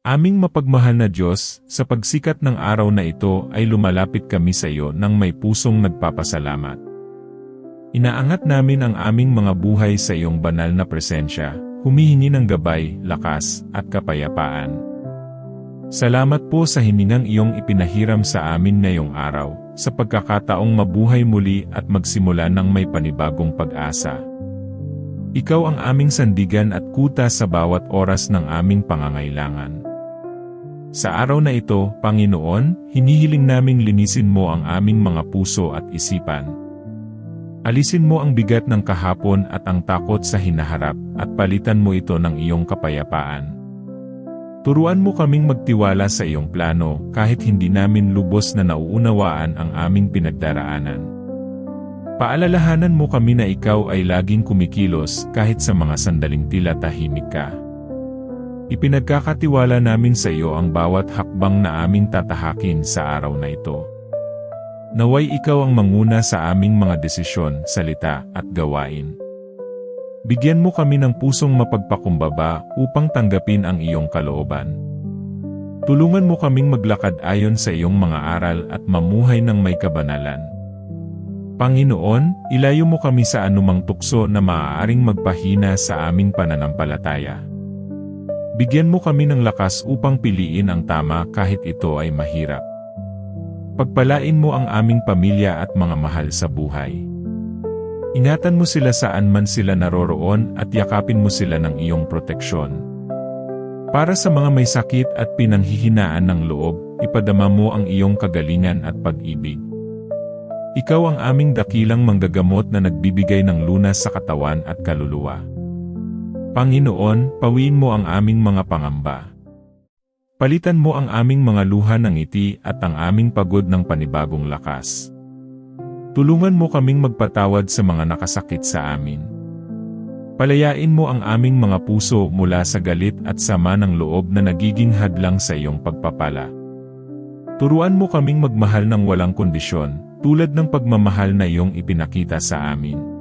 Aming mapagmahal na Diyos, sa pagsikat ng araw na ito ay lumalapit kami sa iyo nang may pusong nagpapasalamat. Inaangat namin ang aming mga buhay sa iyong banal na presensya, humihingi ng gabay, lakas, at kapayapaan. Salamat po sa hiningang iyong ipinahiram sa amin ngayong araw, sa pagkakataong mabuhay muli at magsimula ng may panibagong pag-asa. Ikaw ang aming sandigan at kuta sa bawat oras ng aming pangangailangan. Sa araw na ito, Panginoon, hinihiling naming linisin mo ang aming mga puso at isipan. Alisin mo ang bigat ng kahapon at ang takot sa hinaharap, at palitan mo ito ng iyong kapayapaan. Turuan mo kaming magtiwala sa iyong plano kahit hindi namin lubos na nauunawaan ang aming pinagdaraanan. Paalalahanan mo kami na ikaw ay laging kumikilos kahit sa mga sandaling tila tahimik ka. Ipinagkakatiwala namin sa iyo ang bawat hakbang na aming tatahakin sa araw na ito. Naway ikaw ang manguna sa aming mga desisyon, salita, at gawain. Bigyan mo kami ng pusong mapagpakumbaba upang tanggapin ang iyong kalooban. Tulungan mo kaming maglakad ayon sa iyong mga aral at mamuhay ng may kabanalan. Panginoon, ilayo mo kami sa anumang tukso na maaaring magpahina sa aming pananampalataya. Bigyan mo kami ng lakas upang piliin ang tama kahit ito ay mahirap. Pagpalain mo ang aming pamilya at mga mahal sa buhay. Ingatan mo sila saan man sila naroroon at yakapin mo sila ng iyong proteksyon. Para sa mga may sakit at pinanghihinaan ng loob, ipadama mo ang iyong kagalingan at pag-ibig. Ikaw ang aming dakilang manggagamot na nagbibigay ng lunas sa katawan at kaluluwa. Panginoon, pawiin mo ang aming mga pangamba. Palitan mo ang aming mga luha ng ngiti at ang aming pagod ng panibagong lakas. Tulungan mo kaming magpatawad sa mga nakasakit sa amin. Palayain mo ang aming mga puso mula sa galit at sama ng loob na nagiging hadlang sa iyong pagpapala. Turuan mo kaming magmahal ng walang kondisyon, tulad ng pagmamahal na iyong ipinakita sa amin.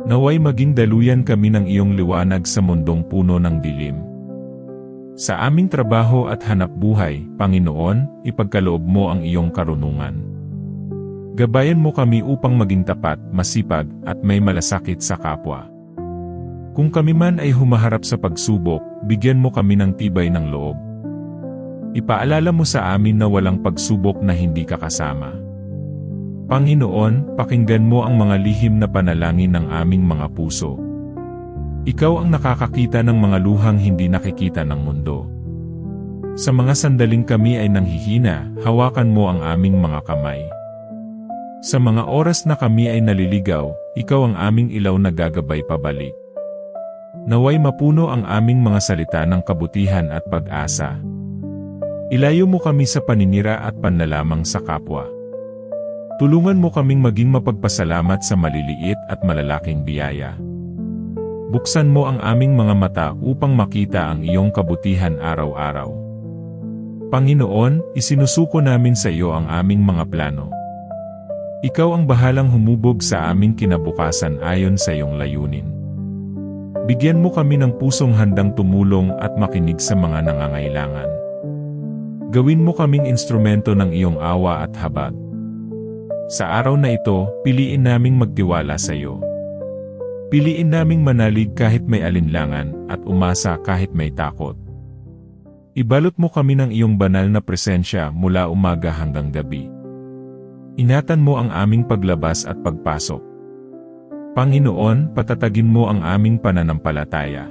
Naway maging daluyan kami ng iyong liwanag sa mundong puno ng dilim. Sa aming trabaho at hanap buhay, Panginoon, ipagkaloob mo ang iyong karunungan. Gabayan mo kami upang maging tapat, masipag, at may malasakit sa kapwa. Kung kami man ay humaharap sa pagsubok, bigyan mo kami ng tibay ng loob. Ipaalala mo sa amin na walang pagsubok na hindi ka kasama. Panginoon, pakinggan mo ang mga lihim na panalangin ng aming mga puso. Ikaw ang nakakakita ng mga luhang hindi nakikita ng mundo. Sa mga sandaling kami ay nanghihina, hawakan mo ang aming mga kamay. Sa mga oras na kami ay naliligaw, ikaw ang aming ilaw na gagabay pabalik. Naway mapuno ang aming mga salita ng kabutihan at pag-asa. Ilayo mo kami sa paninira at panlalamang sa kapwa. Tulungan mo kaming maging mapagpasalamat sa maliliit at malalaking biyaya. Buksan mo ang aming mga mata upang makita ang iyong kabutihan araw-araw. Panginoon, isinusuko namin sa iyo ang aming mga plano. Ikaw ang bahalang humubog sa aming kinabukasan ayon sa iyong layunin. Bigyan mo kami ng pusong handang tumulong at makinig sa mga nangangailangan. Gawin mo kaming instrumento ng iyong awa at habag. Sa araw na ito, piliin naming magtiwala sa iyo. Piliin naming manalig kahit may alinlangan at umasa kahit may takot. Ibalot mo kami ng iyong banal na presensya mula umaga hanggang gabi. Ingatan mo ang aming paglabas at pagpasok. Panginoon, patatagin mo ang aming pananampalataya.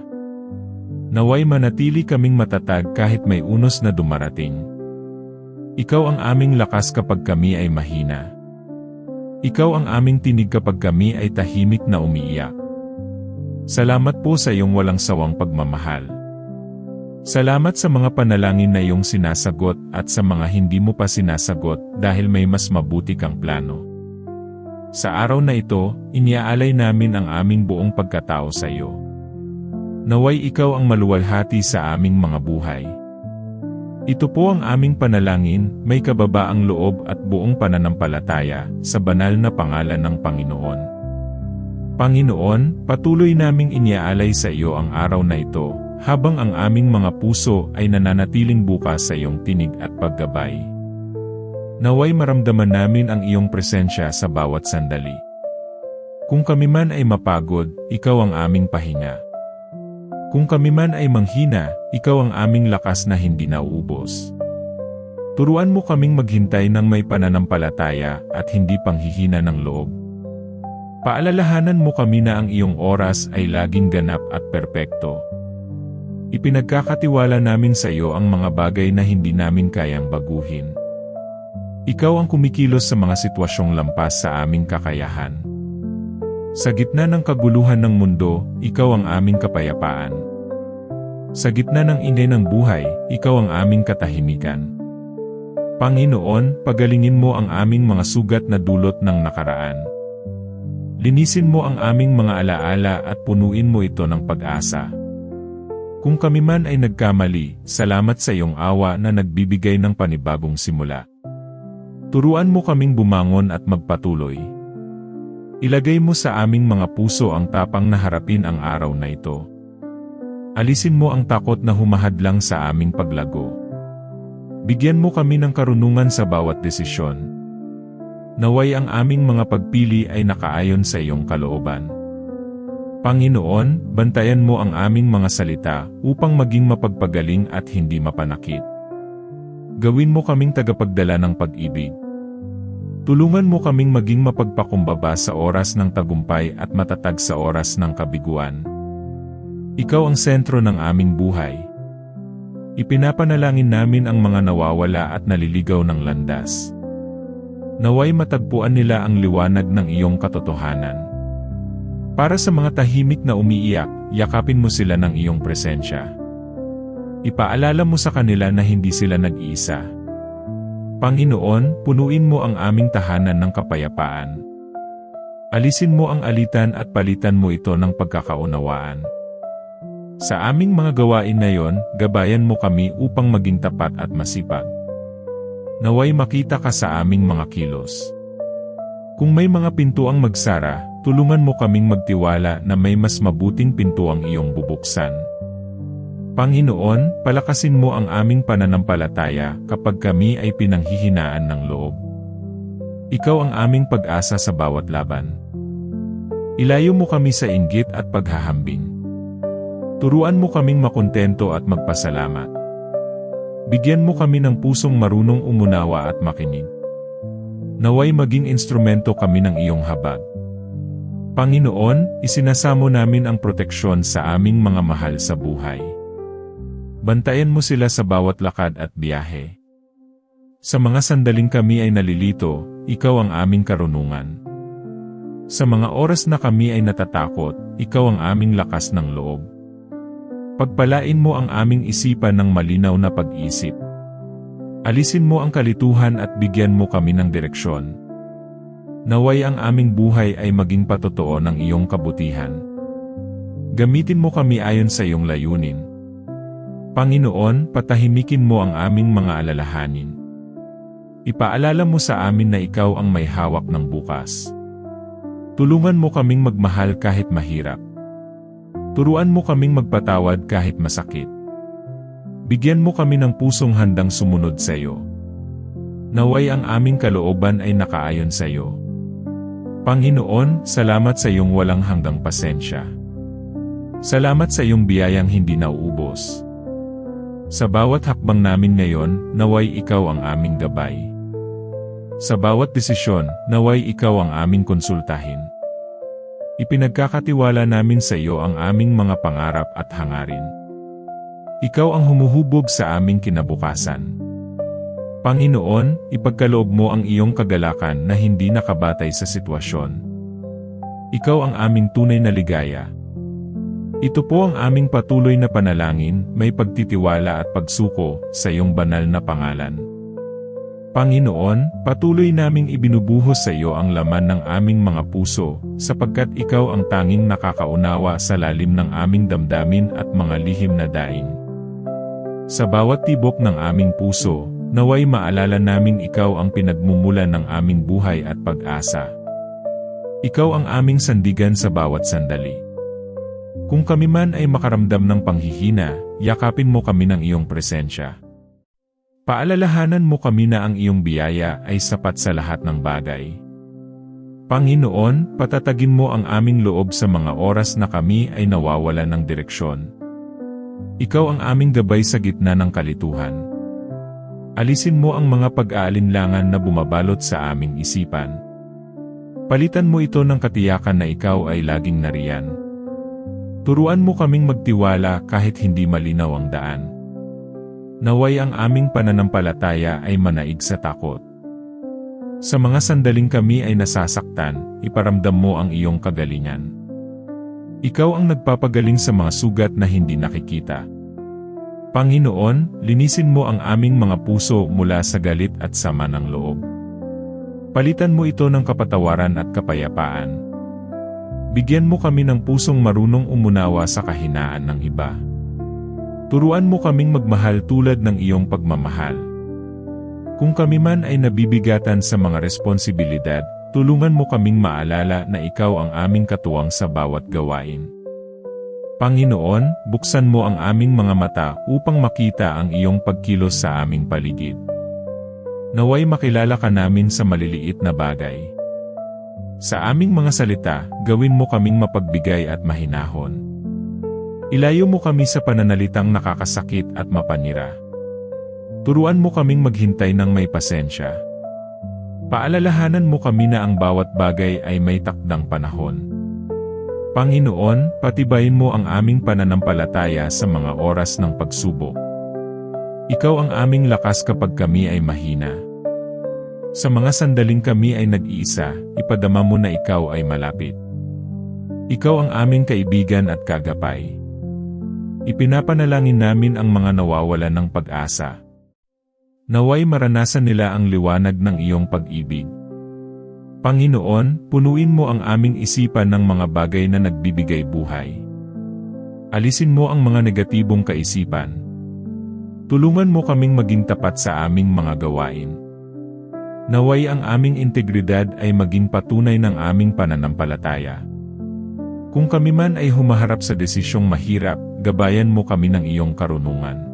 Naway manatili kaming matatag kahit may unos na dumarating. Ikaw ang aming lakas kapag kami ay mahina. Ikaw ang aming tinig kapag kami ay tahimik na umiiyak. Salamat po sa iyong walang sawang pagmamahal. Salamat sa mga panalangin na iyong sinasagot at sa mga hindi mo pa sinasagot dahil may mas mabuti kang plano. Sa araw na ito, iniaalay namin ang aming buong pagkatao sa iyo. Naway ikaw ang maluwalhati sa aming mga buhay. Ito po ang aming panalangin, may kababaang loob at buong pananampalataya, sa banal na pangalan ng Panginoon. Panginoon, patuloy naming iniaalay sa iyo ang araw na ito, habang ang aming mga puso ay nananatiling bukas sa iyong tinig at paggabay. Naway maramdaman namin ang iyong presensya sa bawat sandali. Kung kami man ay mapagod, ikaw ang aming pahinga. Kung kami man ay manghina, ikaw ang aming lakas na hindi nauubos. Turuan mo kaming maghintay ng may pananampalataya at hindi panghihina ng loob. Paalalahanan mo kami na ang iyong oras ay laging ganap at perpekto. Ipinagkakatiwala namin sa iyo ang mga bagay na hindi namin kayang baguhin. Ikaw ang kumikilos sa mga sitwasyong lampas sa aming kakayahan. Sa gitna ng kaguluhan ng mundo, ikaw ang aming kapayapaan. Sa gitna ng ingay ng buhay, ikaw ang aming katahimikan. Panginoon, pagalingin mo ang aming mga sugat na dulot ng nakaraan. Linisin mo ang aming mga alaala at punuin mo ito ng pag-asa. Kung kami man ay nagkamali, salamat sa iyong awa na nagbibigay ng panibagong simula. Turuan mo kaming bumangon at magpatuloy. Ilagay mo sa aming mga puso ang tapang na harapin ang araw na ito. Alisin mo ang takot na humahadlang sa aming paglago. Bigyan mo kami ng karunungan sa bawat desisyon. Naway ang aming mga pagpili ay nakaayon sa iyong kalooban. Panginoon, bantayan mo ang aming mga salita upang maging mapagpagaling at hindi mapanakit. Gawin mo kaming tagapagdala ng pag-ibig. Tulungan mo kaming maging mapagpakumbaba sa oras ng tagumpay at matatag sa oras ng kabiguan. Ikaw ang sentro ng aming buhay. Ipinapanalangin namin ang mga nawawala at naliligaw ng landas. Naway matagpuan nila ang liwanag ng iyong katotohanan. Para sa mga tahimik na umiiyak, yakapin mo sila ng iyong presensya. Ipaalala mo sa kanila na hindi sila nag-iisa. Panginoon, punuin mo ang aming tahanan ng kapayapaan. Alisin mo ang alitan at palitan mo ito ng pagkakaunawaan. Sa aming mga gawain na yon, gabayan mo kami upang maging tapat at masipag. Naway makita ka sa aming mga kilos. Kung may mga pintuang magsara, tulungan mo kaming magtiwala na may mas mabuting pintuang iyong bubuksan. Panginoon, palakasin mo ang aming pananampalataya kapag kami ay pinanghihinaan ng loob. Ikaw ang aming pag-asa sa bawat laban. Ilayo mo kami sa inggit at paghahambing. Turuan mo kaming makontento at magpasalamat. Bigyan mo kami ng pusong marunong umunawa at makinig. Naway maging instrumento kami ng iyong habag. Panginoon, isinasamo namin ang proteksyon sa aming mga mahal sa buhay. Bantayan mo sila sa bawat lakad at biyahe. Sa mga sandaling kami ay nalilito, ikaw ang aming karunungan. Sa mga oras na kami ay natatakot, ikaw ang aming lakas ng loob. Pagpalain mo ang aming isipan ng malinaw na pag-isip. Alisin mo ang kalituhan at bigyan mo kami ng direksyon. Naway ang aming buhay ay maging patotoo ng iyong kabutihan. Gamitin mo kami ayon sa iyong layunin. Panginoon, patahimikin mo ang aming mga alalahanin. Ipaalala mo sa amin na ikaw ang may hawak ng bukas. Tulungan mo kaming magmahal kahit mahirap. Turuan mo kaming magpatawad kahit masakit. Bigyan mo kami ng pusong handang sumunod sa iyo. Naway ang aming kalooban ay nakaayon sa iyo. Panginoon, salamat sa iyong walang hanggang pasensya. Salamat sa iyong biyayang hindi nauubos. Sa bawat hakbang namin ngayon, naway ikaw ang aming gabay. Sa bawat desisyon, naway ikaw ang aming konsultahin. Ipinagkakatiwala namin sa iyo ang aming mga pangarap at hangarin. Ikaw ang humuhubog sa aming kinabukasan. Panginoon, ipagkaloob mo ang iyong kagalakan na hindi nakabatay sa sitwasyon. Ikaw ang aming tunay na ligaya. Ito po ang aming patuloy na panalangin, may pagtitiwala at pagsuko sa iyong banal na pangalan. Panginoon, patuloy naming ibinubuhos sa iyo ang laman ng aming mga puso, sapagkat ikaw ang tanging nakakaunawa sa lalim ng aming damdamin at mga lihim na daing. Sa bawat tibok ng aming puso, naway maalala naming ikaw ang pinagmumulan ng aming buhay at pag-asa. Ikaw ang aming sandigan sa bawat sandali. Kung kami man ay makaramdam ng panghihina, yakapin mo kami ng iyong presensya. Paalalahanan mo kami na ang iyong biyaya ay sapat sa lahat ng bagay. Panginoon, patatagin mo ang aming loob sa mga oras na kami ay nawawalan ng direksyon. Ikaw ang aming gabay sa gitna ng kalituhan. Alisin mo ang mga pag-aalinlangan na bumabalot sa aming isipan. Palitan mo ito ng katiyakan na ikaw ay laging nariyan. Turuan mo kaming magtiwala kahit hindi malinaw ang daan. Naway ang aming pananampalataya ay manaig sa takot. Sa mga sandaling kami ay nasasaktan, iparamdam mo ang iyong kagalingan. Ikaw ang nagpapagaling sa mga sugat na hindi nakikita. Panginoon, linisin mo ang aming mga puso mula sa galit at sama ng loob. Palitan mo ito ng kapatawaran at kapayapaan. Bigyan mo kami ng pusong marunong umunawa sa kahinaan ng iba. Turuan mo kaming magmahal tulad ng iyong pagmamahal. Kung kami man ay nabibigatan sa mga responsibilidad, tulungan mo kaming maalala na ikaw ang aming katuwang sa bawat gawain. Panginoon, buksan mo ang aming mga mata upang makita ang iyong pagkilos sa aming paligid. Naway makilala ka namin sa maliliit na bagay. Sa aming mga salita, gawin mo kaming mapagbigay at mahinahon. Ilayo mo kami sa pananalitang nakakasakit at mapanira. Turuan mo kaming maghintay ng may pasensya. Paalalahanan mo kami na ang bawat bagay ay may takdang panahon. Panginoon, patibayin mo ang aming pananampalataya sa mga oras ng pagsubok. Ikaw ang aming lakas kapag kami ay mahina. Sa mga sandaling kami ay nag-iisa, ipadama mo na ikaw ay malapit. Ikaw ang aming kaibigan at kagapay. Ipinapanalangin namin ang mga nawawalan ng pag-asa. Naway maranasan nila ang liwanag ng iyong pag-ibig. Panginoon, punuin mo ang aming isipan ng mga bagay na nagbibigay buhay. Alisin mo ang mga negatibong kaisipan. Tulungan mo kaming maging tapat sa aming mga gawain. Naway ang aming integridad ay maging patunay ng aming pananampalataya. Kung kami man ay humaharap sa desisyong mahirap, gabayan mo kami ng iyong karunungan.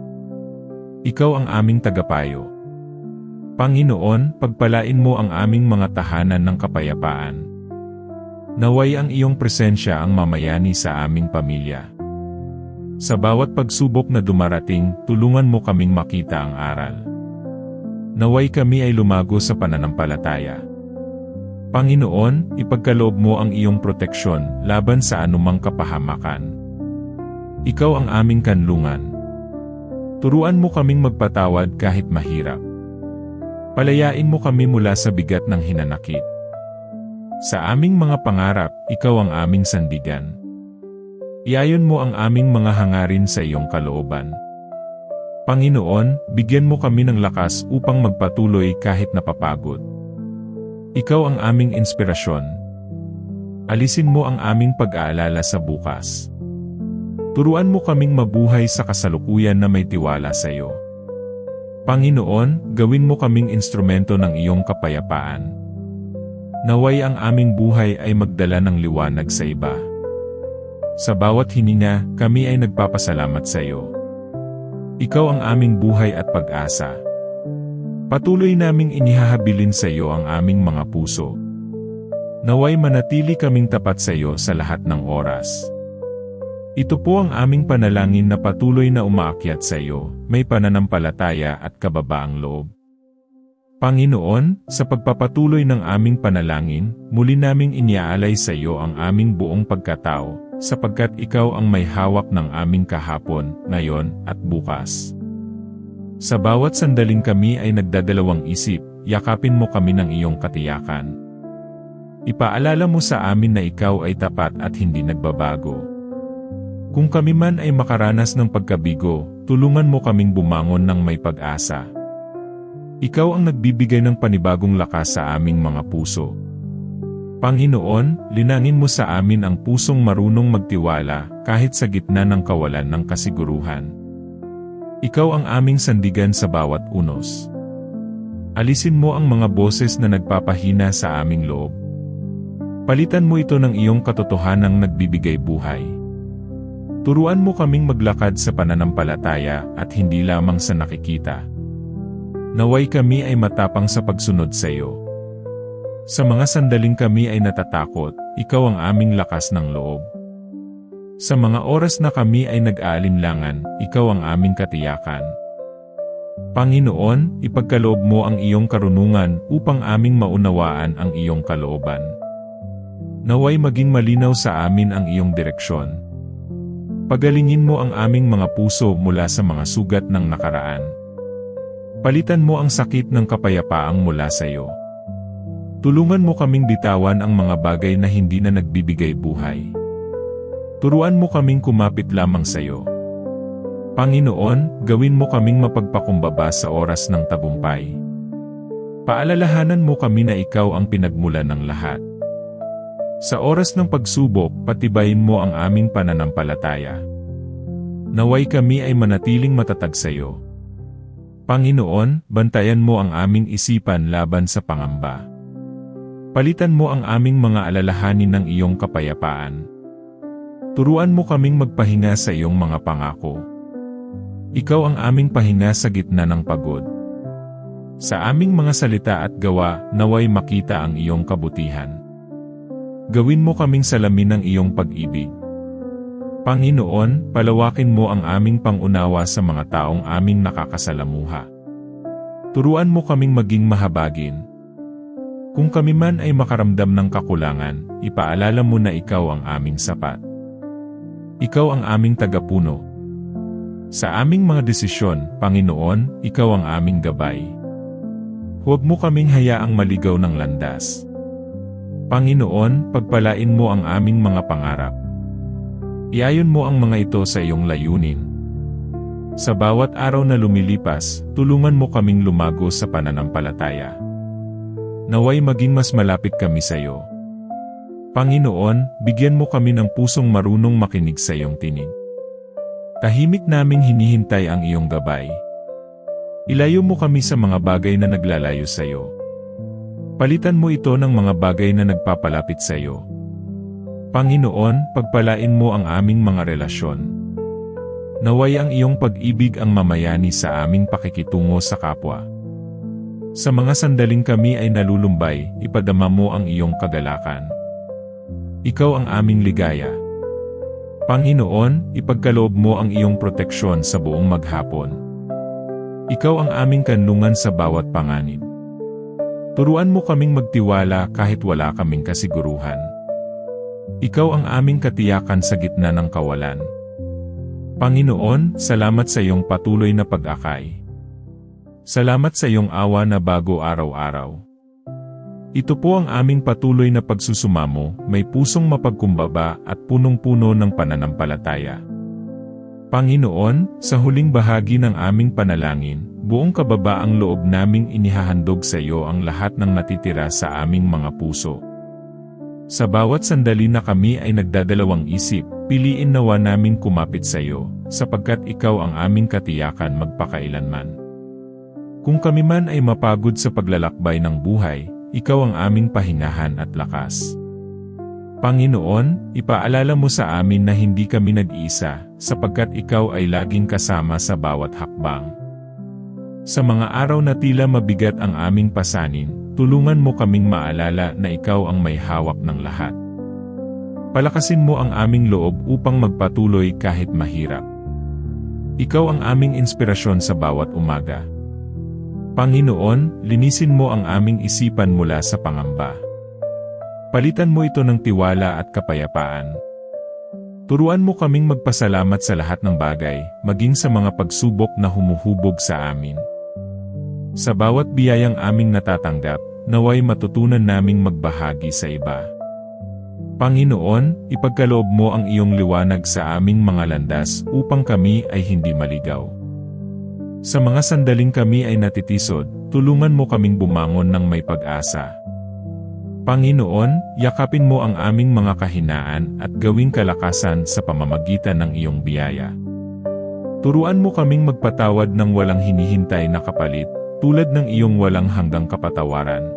Ikaw ang aming tagapayo. Panginoon, pagpalain mo ang aming mga tahanan ng kapayapaan. Naway ang iyong presensya ang mamayani sa aming pamilya. Sa bawat pagsubok na dumarating, tulungan mo kaming makita ang aral. Naway kami ay lumago sa pananampalataya. Panginoon, ipagkaloob mo ang iyong proteksyon laban sa anumang kapahamakan. Ikaw ang aming kanlungan. Turuan mo kaming magpatawad kahit mahirap. Palayain mo kami mula sa bigat ng hinanakit. Sa aming mga pangarap, ikaw ang aming sandigan. Iayon mo ang aming mga hangarin sa iyong kalooban. Panginoon, bigyan mo kami ng lakas upang magpatuloy kahit napapagod. Ikaw ang aming inspirasyon. Alisin mo ang aming pag-aalala sa bukas. Turuan mo kaming mabuhay sa kasalukuyan na may tiwala sa iyo. Panginoon, gawin mo kaming instrumento ng iyong kapayapaan. Naway ang aming buhay ay magdala ng liwanag sa iba. Sa bawat hininga, kami ay nagpapasalamat sa iyo. Ikaw ang aming buhay at pag-asa. Patuloy naming inihahabilin sa iyo ang aming mga puso. Naway manatili kaming tapat sa iyo sa lahat ng oras. Ito po ang aming panalangin na patuloy na umaakyat sa iyo, may pananampalataya at kababaang loob. Panginoon, sa pagpapatuloy ng aming panalangin, muli naming iniaalay sa iyo ang aming buong pagkatao, sapagkat ikaw ang may hawak ng aming kahapon, ngayon, at bukas. Sa bawat sandaling kami ay nagdadalawang isip, yakapin mo kami ng iyong katiyakan. Ipaalala mo sa amin na ikaw ay tapat at hindi nagbabago. Kung kami man ay makaranas ng pagkabigo, tulungan mo kaming bumangon ng may pag-asa. Ikaw ang nagbibigay ng panibagong lakas sa aming mga puso. Panginoon, linangin mo sa amin ang pusong marunong magtiwala kahit sa gitna ng kawalan ng kasiguruhan. Ikaw ang aming sandigan sa bawat unos. Alisin mo ang mga boses na nagpapahina sa aming loob. Palitan mo ito ng iyong katotohanang nagbibigay buhay. Turuan mo kaming maglakad sa pananampalataya at hindi lamang sa nakikita. Naway kami ay matapang sa pagsunod sa iyo. Sa mga sandaling kami ay natatakot, ikaw ang aming lakas ng loob. Sa mga oras na kami ay nag-aalinlangan, ikaw ang aming katiyakan. Panginoon, ipagkaloob mo ang iyong karunungan upang aming maunawaan ang iyong kalooban. Naway maging malinaw sa amin ang iyong direksyon. Pagalingin mo ang aming mga puso mula sa mga sugat ng nakaraan. Palitan mo ang sakit ng kapayapaang mula sa iyo. Tulungan mo kaming bitawan ang mga bagay na hindi na nagbibigay buhay. Turuan mo kaming kumapit lamang sa iyo. Panginoon, gawin mo kaming mapagpakumbaba sa oras ng tagumpay. Paalalahanan mo kami na ikaw ang pinagmulan ng lahat. Sa oras ng pagsubok, patibayin mo ang aming pananampalataya. Naway kami ay manatiling matatag sa iyo. Panginoon, bantayan mo ang aming isipan laban sa pangamba. Palitan mo ang aming mga alalahanin ng iyong kapayapaan. Turuan mo kaming magpahinga sa iyong mga pangako. Ikaw ang aming pahinga sa gitna ng pagod. Sa aming mga salita at gawa, naway makita ang iyong kabutihan. Gawin mo kaming salamin ng iyong pag-ibig. Panginoon, palawakin mo ang aming pangunawa sa mga taong aming nakakasalamuha. Turuan mo kaming maging mahabagin. Kung kami man ay makaramdam ng kakulangan, ipaalala mo na ikaw ang aming sapat. Ikaw ang aming tagapuno. Sa aming mga desisyon, Panginoon, ikaw ang aming gabay. Huwag mo kaming hayaang maligaw ng landas. Panginoon, pagpalain mo ang aming mga pangarap. Iayon mo ang mga ito sa iyong layunin. Sa bawat araw na lumilipas, tulungan mo kaming lumago sa pananampalataya. Naway maging mas malapit kami sa iyo. Panginoon, bigyan mo kami ng pusong marunong makinig sa iyong tinig. Tahimik naming hinihintay ang iyong gabay. Ilayo mo kami sa mga bagay na naglalayo sa iyo. Palitan mo ito ng mga bagay na nagpapalapit sa iyo. Panginoon, pagpalain mo ang aming mga relasyon. Naway ang iyong pag-ibig ang mamayani sa aming pakikitungo sa kapwa. Sa mga sandaling kami ay nalulumbay, ipadama mo ang iyong kagalakan. Ikaw ang aming ligaya. Panginoon, ipagkaloob mo ang iyong proteksyon sa buong maghapon. Ikaw ang aming kanlungan sa bawat panganib. Turuan mo kaming magtiwala kahit wala kaming kasiguruhan. Ikaw ang aming katiyakan sa gitna ng kawalan. Panginoon, salamat sa iyong patuloy na pag-akay. Salamat sa iyong awa na bago araw-araw. Ito po ang aming patuloy na pagsusumamo, may pusong mapagkumbaba at punong-puno ng pananampalataya. Panginoon, sa huling bahagi ng aming panalangin, buong kababaang loob naming inihahandog sa iyo ang lahat ng natitira sa aming mga puso. Sa bawat sandali na kami ay nagdadalawang isip, piliin nawa naming kumapit sa iyo, sapagkat ikaw ang aming katiyakan magpakailanman. Kung kami man ay mapagod sa paglalakbay ng buhay, ikaw ang aming pahingahan at lakas. Panginoon, ipaalala mo sa amin na hindi kami nag-iisa, sapagkat ikaw ay laging kasama sa bawat hakbang. Sa mga araw na tila mabigat ang aming pasanin, tulungan mo kaming maalala na ikaw ang may hawak ng lahat. Palakasin mo ang aming loob upang magpatuloy kahit mahirap. Ikaw ang aming inspirasyon sa bawat umaga. Panginoon, linisin mo ang aming isipan mula sa pangamba. Palitan mo ito ng tiwala at kapayapaan. Turuan mo kaming magpasalamat sa lahat ng bagay, maging sa mga pagsubok na humuhubog sa amin. Sa bawat biyayang aming natatanggap, naway matutunan naming magbahagi sa iba. Panginoon, ipagkaloob mo ang iyong liwanag sa aming mga landas upang kami ay hindi maligaw. Sa mga sandaling kami ay natitisod, tulungan mo kaming bumangon ng may pag-asa. Panginoon, yakapin mo ang aming mga kahinaan at gawing kalakasan sa pamamagitan ng iyong biyaya. Turuan mo kaming magpatawad ng walang hinihintay na kapalit, tulad ng iyong walang hanggang kapatawaran.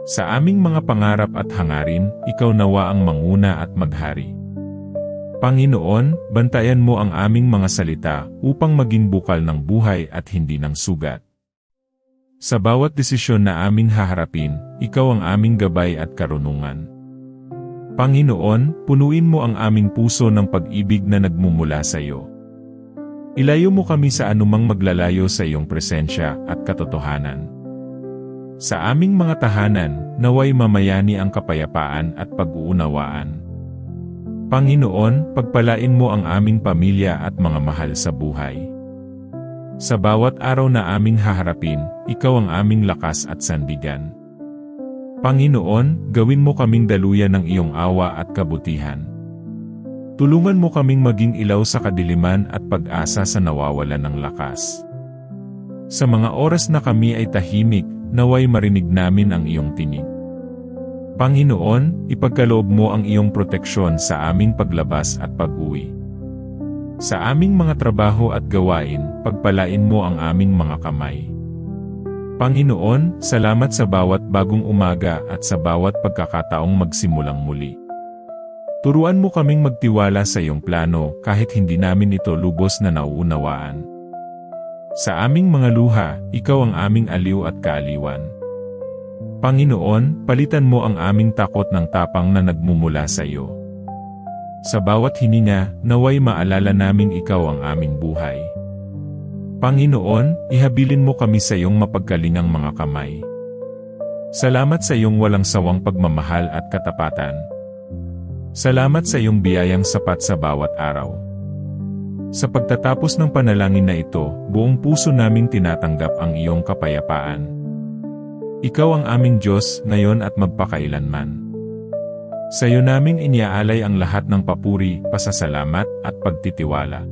Sa aming mga pangarap at hangarin, ikaw nawa ang manguna at maghari. Panginoon, bantayan mo ang aming mga salita upang maging bukal ng buhay at hindi ng sugat. Sa bawat desisyon na aming haharapin, Ikaw ang aming gabay at karunungan. Panginoon, punuin mo ang aming puso ng pag-ibig na nagmumula sa iyo. Ilayo mo kami sa anumang maglalayo sa iyong presensya at katotohanan. Sa aming mga tahanan, naway mamayani ang kapayapaan at pag-uunawaan. Panginoon, pagpalain mo ang aming pamilya at mga mahal sa buhay. Sa bawat araw na aming haharapin, Ikaw ang aming lakas at sandigan. Panginoon, gawin mo kaming daluyan ng iyong awa at kabutihan. Tulungan mo kaming maging ilaw sa kadiliman at pag-asa sa nawawalan ng lakas. Sa mga oras na kami ay tahimik, naway marinig namin ang iyong tinig. Panginoon, ipagkaloob mo ang iyong proteksyon sa aming paglabas at pag-uwi. Sa aming mga trabaho at gawain, pagpalain mo ang aming mga kamay. Panginoon, salamat sa bawat bagong umaga at sa bawat pagkakataong magsimulang muli. Turuan mo kaming magtiwala sa iyong plano kahit hindi namin ito lubos na nauunawaan. Sa aming mga luha, Ikaw ang aming aliw at kaaliwan. Panginoon, palitan mo ang aming takot ng tapang na nagmumula sa iyo. Sa bawat hininga, naway maalala naming Ikaw ang aming buhay. Panginoon, ihabilin mo kami sa iyong mapagkalingang mga kamay. Salamat sa iyong walang sawang pagmamahal at katapatan. Salamat sa iyong biyayang sapat sa bawat araw. Sa pagtatapos ng panalangin na ito, buong puso naming tinatanggap ang iyong kapayapaan. Ikaw ang aming Diyos, ngayon at magpakailanman. Sa iyo naming iniaalay ang lahat ng papuri, pasasalamat, at pagtitiwala.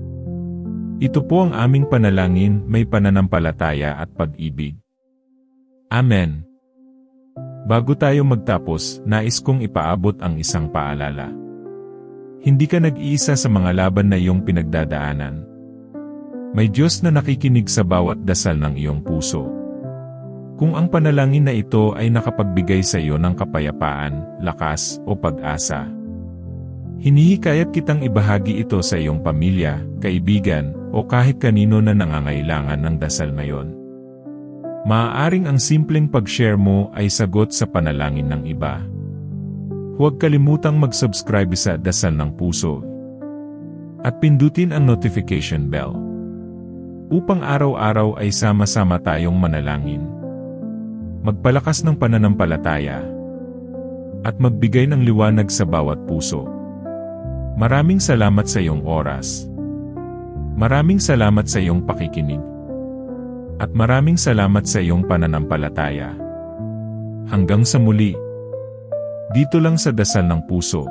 Ito po ang aming panalangin, may pananampalataya at pag-ibig. Amen. Bago tayo magtapos, nais kong ipaabot ang isang paalala. Hindi ka nag-iisa sa mga laban na iyong pinagdadaanan. May Diyos na nakikinig sa bawat dasal ng iyong puso. Kung ang panalangin na ito ay nakapagbigay sa iyo ng kapayapaan, lakas, o pag-asa, hinihikayat kitang ibahagi ito sa iyong pamilya, kaibigan, o kahit kanino na nangangailangan ng dasal ngayon. Maaaring ang simpleng pag-share mo ay sagot sa panalangin ng iba. Huwag kalimutang mag-subscribe sa Dasal ng Puso at pindutin ang notification bell upang araw-araw ay sama-sama tayong manalangin, magpalakas ng pananampalataya, at magbigay ng liwanag sa bawat puso. Maraming salamat sa iyong oras. Maraming salamat sa iyong pakikinig. At maraming salamat sa iyong pananampalataya. Hanggang sa muli. Dito lang sa Dasal ng Puso,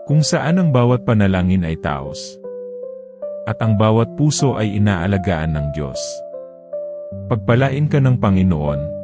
kung saan ang bawat panalangin ay taos. At ang bawat puso ay inaalagaan ng Diyos. Pagpalain ka ng Panginoon.